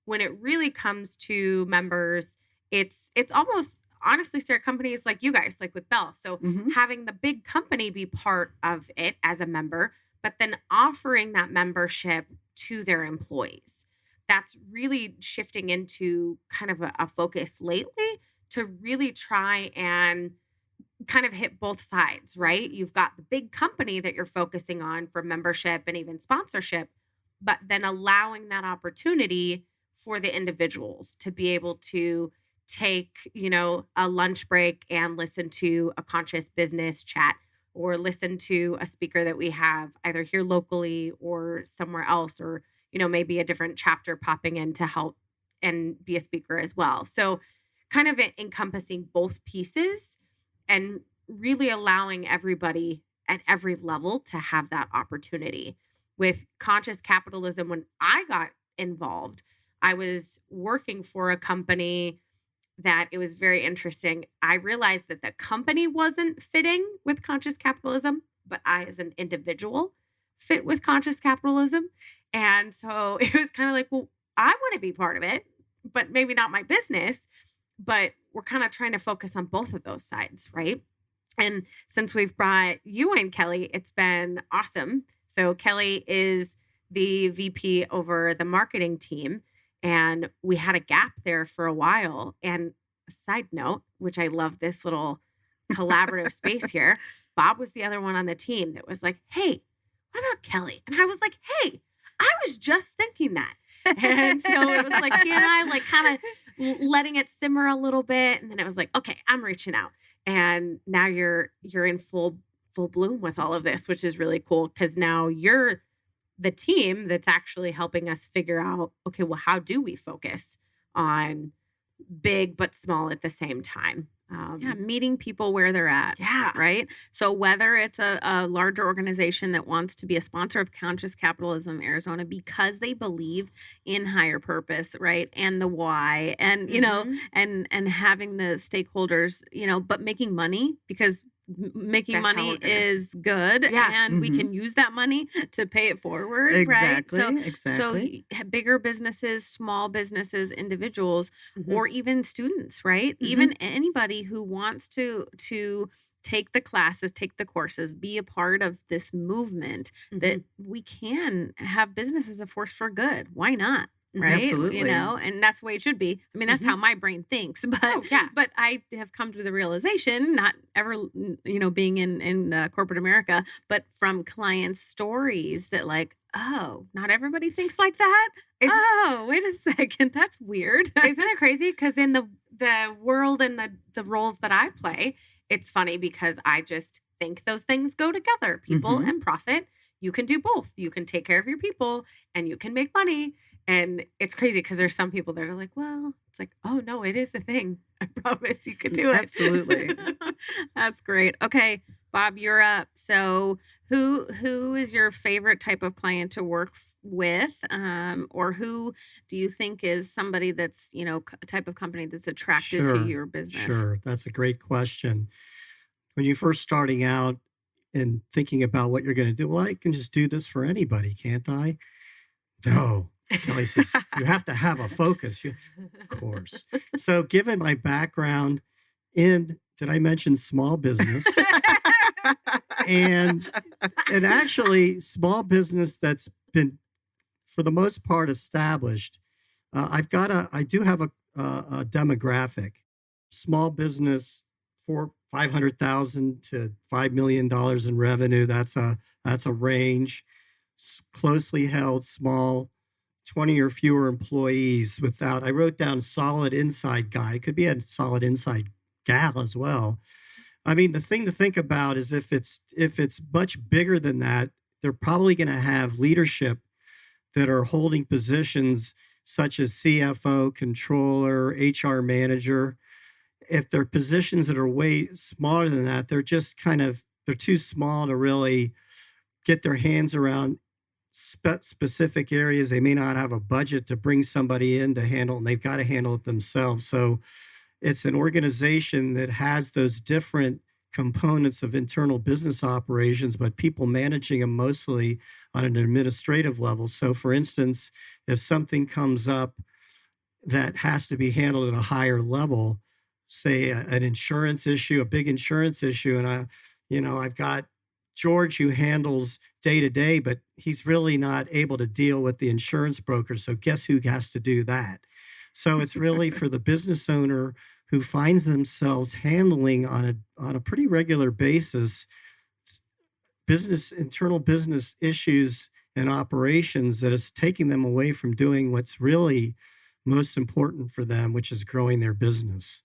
When it really comes to members, it's almost honestly, Sarah, companies like you guys, like with Bell. So Mhm. having the big company be part of it as a member, but then offering that membership to their employees. That's really shifting into kind of a focus lately to really try and kind of hit both sides, right? You've got the big company that you're focusing on for membership and even sponsorship, but then allowing that opportunity for the individuals to be able to take, a lunch break and listen to a conscious business chat or listen to a speaker that we have either here locally or somewhere else, or, maybe a different chapter popping in to help and be a speaker as well. So kind of encompassing both pieces and really allowing everybody at every level to have that opportunity. With conscious capitalism, when I got involved, I was working for a company that it was very interesting. I realized that the company wasn't fitting with conscious capitalism, but I, as an individual, fit with conscious capitalism. And so it was kind of like, well, I want to be part of it, but maybe not my business. But we're kind of trying to focus on both of those sides, right? And since we've brought you in, Kelly, it's been awesome. So Kelly is the VP over the marketing team, and we had a gap there for a while. And a side note, which I love this little collaborative space here, Bob was the other one on the team that was like, hey, what about Kelly? And I was like, hey, I was just thinking that. And so it was like he and I like kind of letting it simmer a little bit. And then it was like, okay, I'm reaching out. And now you're in full bloom with all of this, which is really cool because now you're the team that's actually helping us figure out, okay, well, how do we focus on big but small at the same time? Meeting people where they're at. Yeah. Right. So whether it's a larger organization that wants to be a sponsor of Conscious Capitalism Arizona because they believe in higher purpose, right, and the why, and and having the stakeholders, but making money because making That's how money we're gonna- is good, Yeah. and we can use that money to pay it forward, Exactly. right? So Exactly. bigger businesses, small businesses, individuals, Mhm. or even students, right? Even anybody who wants to take the classes, take the courses, be a part of this movement that we can have business as a force for good. Why not? Right. Absolutely. And that's the way it should be. I mean, that's how my brain thinks, but Oh, yeah. but I have come to the realization, not ever, being in corporate America, but from clients' stories that like, oh, not everybody thinks like that. Oh, wait a second. That's weird. Isn't it crazy? Because in the world and the roles that I play, it's funny because I just think those things go together. People and profit. You can do both. You can take care of your people and you can make money. And it's crazy because there's some people that are like, well, it's like, oh no, it is a thing. I promise you can do it. Absolutely. That's great. Okay, Bob, you're up. So who is your favorite type of client to work with? Or who do you think is somebody that's, a type of company that's attracted to your business? Sure. That's a great question. When you're first starting out and thinking about what you're going to do, well, I can just do this for anybody, can't I? No. Kelly says, you have to have a focus. Of course. So given my background in, did I mention small business? and actually small business that's been, for the most part, established. I do have a demographic. Small business for $500,000 to $5 million in revenue. That's a range. Closely held, small, 20 or fewer employees I wrote down solid inside guy. It could be a solid inside gal as well. I mean, the thing to think about is if it's much bigger than that, they're probably going to have leadership that are holding positions such as CFO, controller, HR manager. If they're positions that are way smaller than that, they're too small to really get their hands around specific areas. They may not have a budget to bring somebody in to handle, and they've got to handle it themselves. So it's an organization that has those different components of internal business operations, but people managing them mostly on an administrative level. So for instance, if something comes up that has to be handled at a higher level, say an insurance issue, a big insurance issue, and I've got George who handles day to day, but he's really not able to deal with the insurance broker. So guess who has to do that? So it's really for the business owner who finds themselves handling on a pretty regular basis internal business issues and operations that is taking them away from doing what's really most important for them, which is growing their business.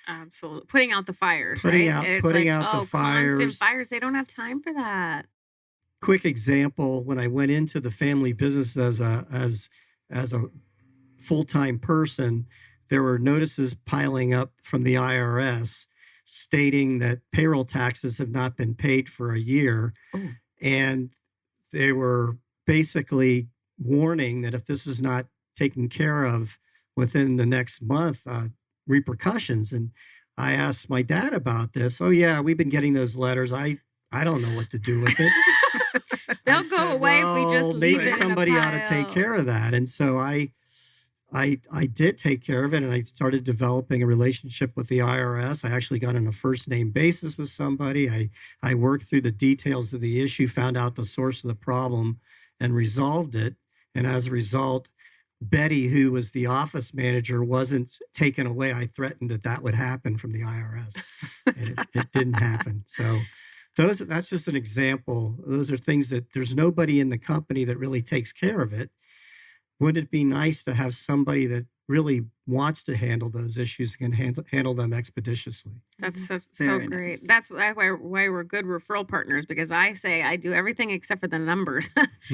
Absolutely. Putting out the fires, Putting right? out the fires. Constant fires. They don't have time for that. Quick example, when I went into the family business as a full-time person, there were notices piling up from the IRS stating that payroll taxes have not been paid for a year. Oh. And they were basically warning that if this is not taken care of within the next month, repercussions. And I asked my dad about this. Oh yeah, we've been getting those letters. I don't know what to do with it. They'll go away if we just leave maybe it somebody in a ought to take pile. care of that. And so I did take care of it, and I started developing a relationship with the IRS. I actually got on a first name basis with somebody. I worked through the details of the issue, found out the source of the problem, and resolved it. And as a result, Betty, who was the office manager, wasn't taken away. I threatened that would happen from the IRS, and it didn't happen. So that's just an example. Those are things that there's nobody in the company that really takes care of it. Wouldn't it be nice to have somebody that really wants to handle those issues and can handle them expeditiously? That's so Very great. nice. That's why we're good referral partners, because I say I do everything except for the numbers.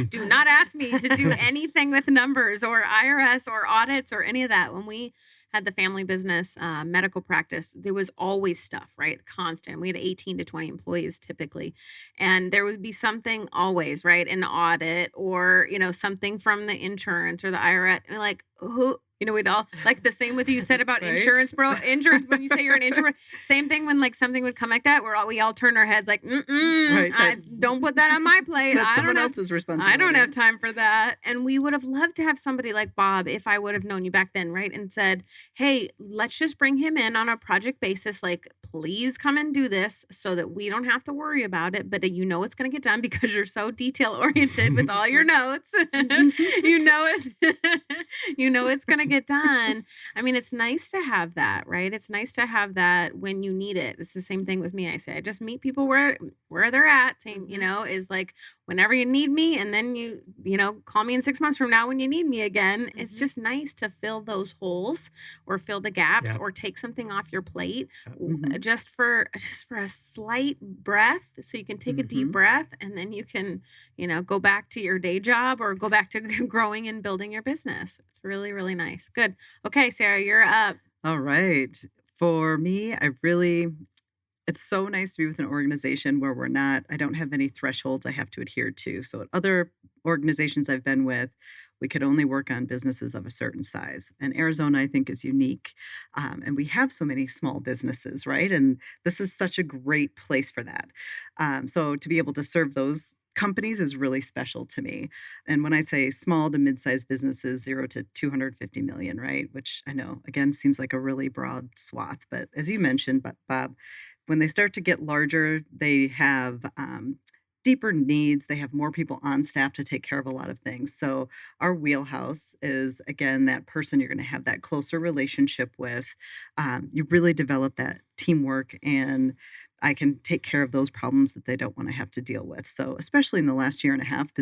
Do not ask me to do anything with numbers or IRS or audits or any of that. When we had the family business medical practice, there was always stuff, right? Constant. We had 18 to 20 employees typically. And there would be something always, right? An audit or, something from the insurance or the IRS. And like, who? We'd all like the same with you said about Right. insurance, bro. Insurance, when you say you're an insurance, same thing when like something would come like that, we all turn our heads like, Right, don't put that on my plate. That's I don't someone have else's responsibility. I don't have time for that. And we would have loved to have somebody like Bob, if I would have known you back then, right? And said, hey, let's just bring him in on a project basis. Like, please come and do this so that we don't have to worry about it. But it's going to get done because you're so detail oriented with all your notes. It's going to get done. I mean, it's nice to have that, right? It's nice to have that when you need it. It's the same thing with me. I say, I just meet people where they're at. Same, is like whenever you need me, and then you call me in 6 months from now when you need me again. Mm-hmm. It's just nice to fill those holes or fill the gaps Yeah. or take something off your plate Mhm. just for a slight breath, so you can take a deep Mhm. breath, and then you can go back to your day job or go back to growing and building your business. It's really, really nice. Good. Okay, Sarah, you're up. All right. For me, it's so nice to be with an organization where I don't have any thresholds I have to adhere to. So at other organizations I've been with, we could only work on businesses of a certain size. And Arizona, I think, is unique. And we have so many small businesses, right? And this is such a great place for that. So to be able to serve those companies is really special to me. And when I say small to mid-sized businesses, 0 to 250 million, right? Which I know, again, seems like a really broad swath. But as you mentioned, Bob, when they start to get larger, they have deeper needs. They have more people on staff to take care of a lot of things. So our wheelhouse is, again, that person you're going to have that closer relationship with. You really develop that teamwork, and I can take care of those problems that they don't want to have to deal with. So especially in the last year and a half,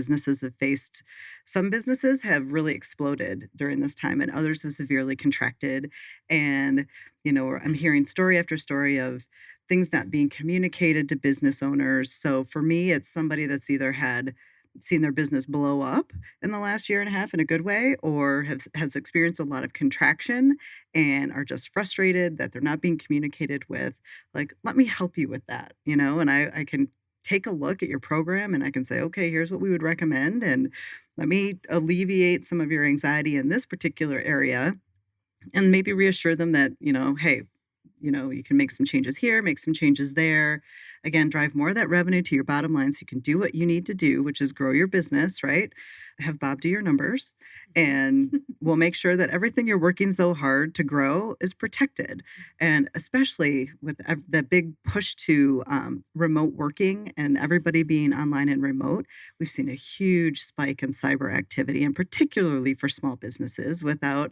some businesses have really exploded during this time, and others have severely contracted. And, I'm hearing story after story of things not being communicated to business owners. So for me, it's somebody that's either had seen their business blow up in the last year and a half in a good way, or has experienced a lot of contraction and are just frustrated that they're not being communicated with. Like, let me help you with that, and I can take a look at your program and I can say, okay, here's what we would recommend. And let me alleviate some of your anxiety in this particular area and maybe reassure them that, hey, you can make some changes here, make some changes there. Again, drive more of that revenue to your bottom line so you can do what you need to do, which is grow your business, right? Have Bob do your numbers, and we'll make sure that everything you're working so hard to grow is protected. And especially with the big push to remote working and everybody being online and remote, we've seen a huge spike in cyber activity, and particularly for small businesses without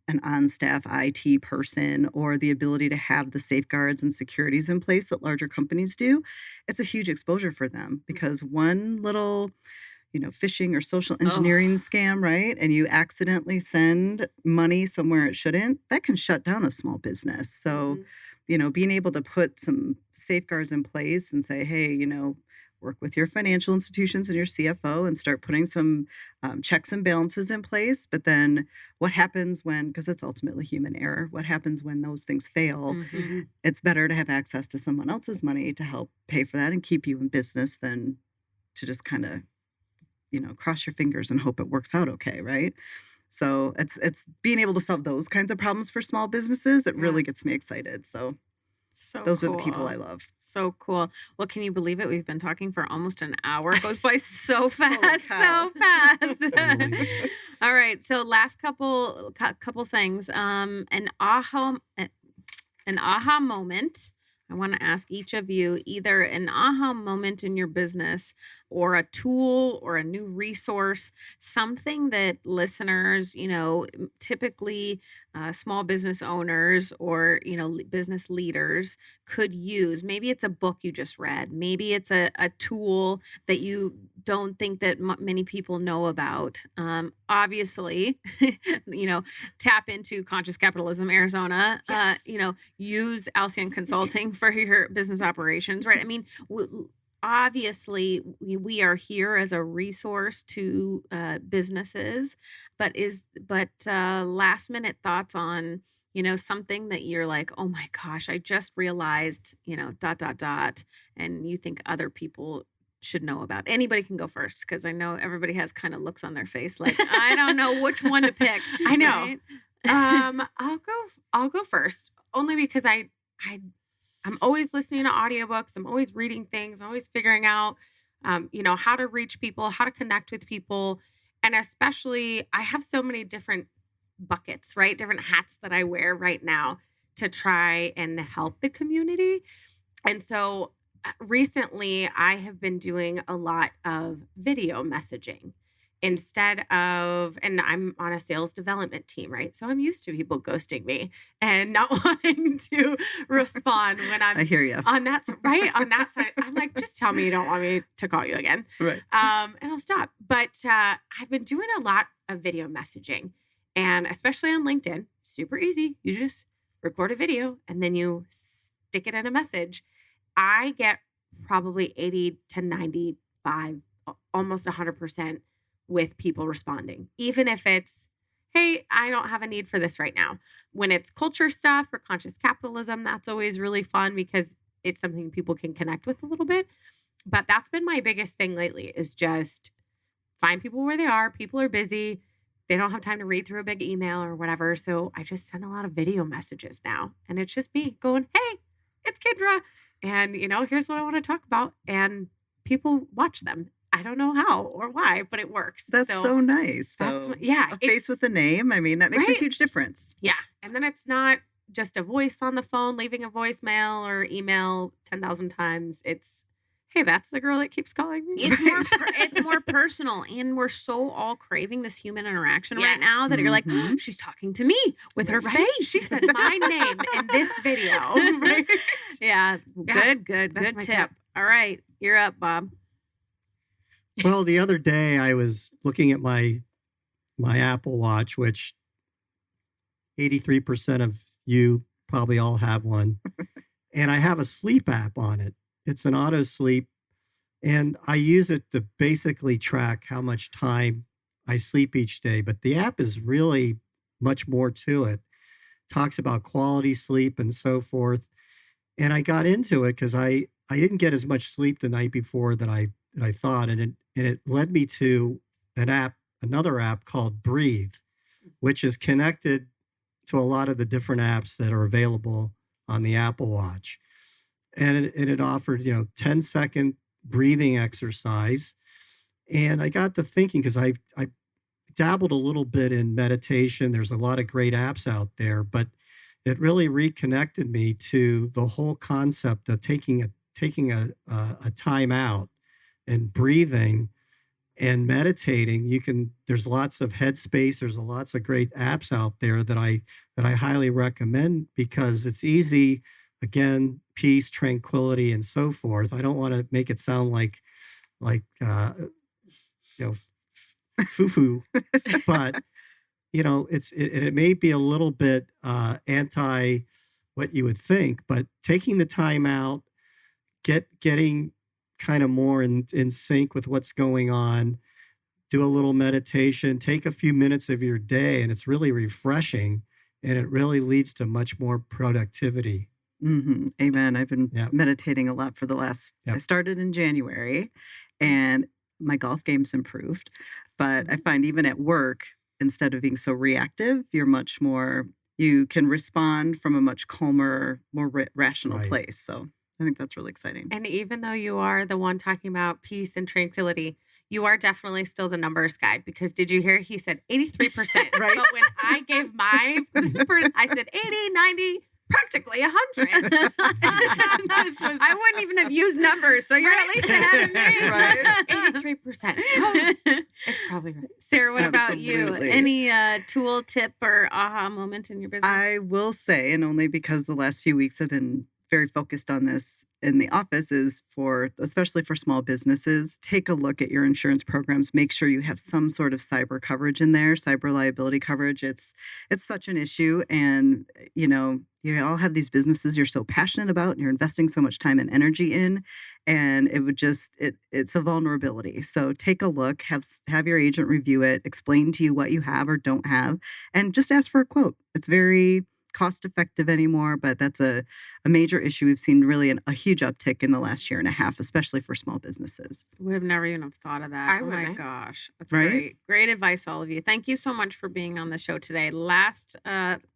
an on-staff IT person or the ability to have the safeguards and securities in place that larger companies do. It's a huge exposure for them because one little phishing or social engineering scam, right? And you accidentally send money somewhere it shouldn't, that can shut down a small business. So, being able to put some safeguards in place and say, hey, work with your financial institutions and your CFO and start putting some checks and balances in place. But then what happens because it's ultimately human error, what happens when those things fail? Mm-hmm. It's better to have access to someone else's money to help pay for that and keep you in business than to just kind of cross your fingers and hope it works out okay, right? So it's being able to solve those kinds of problems for small businesses that really gets me excited. So those cool. are the people I love. So cool. Well, can you believe it? We've been talking for almost an hour. It goes by so fast, so fast. All right. So last couple things. An aha moment. I want to ask each of you either an aha moment in your business or a tool or a new resource, something that listeners, typically small business owners or, business leaders could use. Maybe it's a book you just read. Maybe it's a tool that you don't think that many people know about. Obviously, tap into Conscious Capitalism, Arizona, Yes. Use Alcyon Consulting for your business operations, right? I mean, obviously we are here as a resource to businesses, but last minute thoughts on something that you're like, oh my gosh, I just realized, ... and you think other people should know about. Anybody can go first because I know everybody has kind of looks on their face like I don't know which one to pick. I know. Right? I'll go first only because I'm always listening to audiobooks. I'm always reading things. I'm always figuring out, how to reach people, how to connect with people. And especially I have so many different buckets, right? Different hats that I wear right now to try and help the community. And so recently I have been doing a lot of video messaging instead of, and I'm on a sales development team, right? So I'm used to people ghosting me and not wanting to respond when I hear you. on that, right? On that side, I'm like, just tell me you don't want me to call you again. Right. And I'll stop. But I've been doing a lot of video messaging, and especially on LinkedIn, super easy. You just record a video and then you stick it in a message. I get probably 80 to 95, almost 100% with people responding, even if it's, hey, I don't have a need for this right now. When it's culture stuff or conscious capitalism, that's always really fun because it's something people can connect with a little bit. But that's been my biggest thing lately is just find people where they are. People are busy. They don't have time to read through a big email or whatever. So I just send a lot of video messages now. And it's just me going, hey, it's Kindra. And, here's what I want to talk about. And people watch them. I don't know how or why, but it works. That's so nice. That's though. yeah. A face with a name. I mean, that makes a huge difference. Yeah. And then it's not just a voice on the phone, leaving a voicemail or email 10,000 times. It's, hey, that's the girl that keeps calling me. It's more personal, and we're so all craving this human interaction right now that you're like, oh, she's talking to me with her face. She said my name in this video. Right? Yeah. Good That's my tip. All right. You're up, Bob. Well, the other day I was looking at my Apple Watch, which 83% of you probably all have one. And I have a sleep app on it. It's an auto sleep. And I use it to basically track how much time I sleep each day. But the app is really much more to it. Talks about quality sleep and so forth. And I got into it because I I didn't get as much sleep the night before that I thought, and it led me to another app called Breathe, which is connected to a lot of the different apps that are available on the Apple Watch. And it offered, 10-second breathing exercise. And I got to thinking, because I dabbled a little bit in meditation. There's a lot of great apps out there, but it really reconnected me to the whole concept of taking a time out and breathing and meditating. There's lots of Headspace. There's lots of great apps out there that I highly recommend, because it's easy. Again, peace, tranquility, and so forth. I don't want to make it sound like foo-foo, but it may be a little bit anti what you would think, but taking the time out, getting kind of more in sync with what's going on, do a little meditation, take a few minutes of your day, and it's really refreshing, and it really leads to much more productivity. Mm-hmm. Amen. I've been meditating a lot for the last, I started in January, and my golf game's improved. But I find even at work, instead of being so reactive, you can respond from a much calmer, more rational place. So I think that's really exciting. And even though you are the one talking about peace and tranquility, you are definitely still the numbers guy, because did you hear he said 83%, right? But when I gave my, I said 80, 90, practically 100. I wouldn't even have used numbers, so you're at least ahead of me. Right? 83%. Oh, it's probably right. Sarah, what about you? Any tool, tip, or aha moment in your business? I will say, and only because the last few weeks have been very focused on this in the office, is especially for small businesses, take a look at your insurance programs. Make sure you have some sort of cyber coverage in there, cyber liability coverage. It's such an issue. And, you all have these businesses you're so passionate about and you're investing so much time and energy in, and it's a vulnerability. So take a look, have your agent review it, explain to you what you have or don't have, and just ask for a quote. It's very cost effective anymore, but that's a major issue. We've seen really a huge uptick in the last year and a half, especially for small businesses. We have never even thought of that. Oh my gosh. That's great. Great advice, all of you. Thank you so much for being on the show today. Last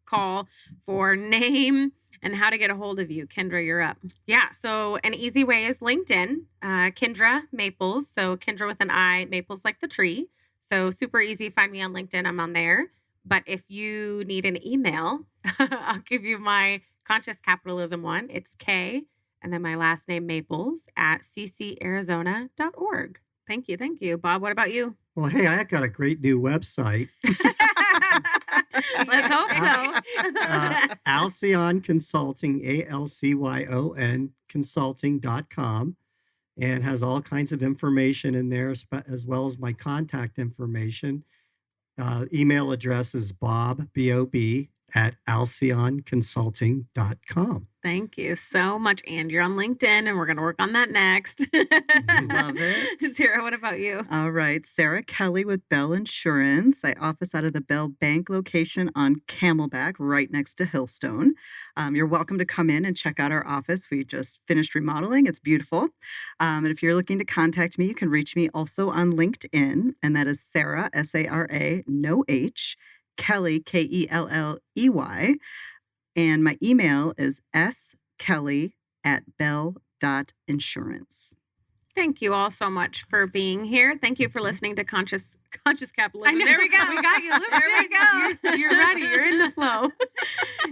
call for name and how to get a hold of you. Kindra, you're up. Yeah. So an easy way is LinkedIn, Kindra Maples. So Kindra with an I, Maples like the tree. So super easy. Find me on LinkedIn. I'm on there. But if you need an email, I'll give you my Conscious Capitalism one. It's K and then my last name Maples at ccarizona.org. Thank you. Thank you. Bob, what about you? Well, hey, I got a great new website. Let's hope so. Alcyon Consulting, Alcyon Consulting.com, and has all kinds of information in there, as well as my contact information. Email address is bob, at alcyonconsulting.com. Thank you so much. And you're on LinkedIn, and we're going to work on that next. Love it. Sarah, what about you? All right. Sarah Kelly with Bell Insurance. I office out of the Bell Bank location on Camelback, right next to Hillstone. You're welcome to come in and check out our office. We just finished remodeling. It's beautiful. And if you're looking to contact me, you can reach me also on LinkedIn, and that is Sarah, S-A-R-A, no H, Kelly, K-E-L-L-E-Y. And my email is skelly@bell.insurance. Thank you all so much for being here. Thank you for listening to Conscious Capitalism. There we go. We got you. There we go. You're ready. You're in the flow.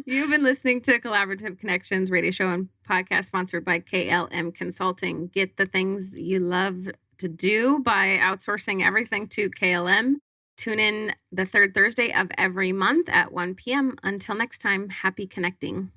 You've been listening to Collaborative Connections radio show and podcast sponsored by KLM Consulting. Get the things you love to do by outsourcing everything to KLM. Tune in the third Thursday of every month at 1 p.m. Until next time, happy connecting.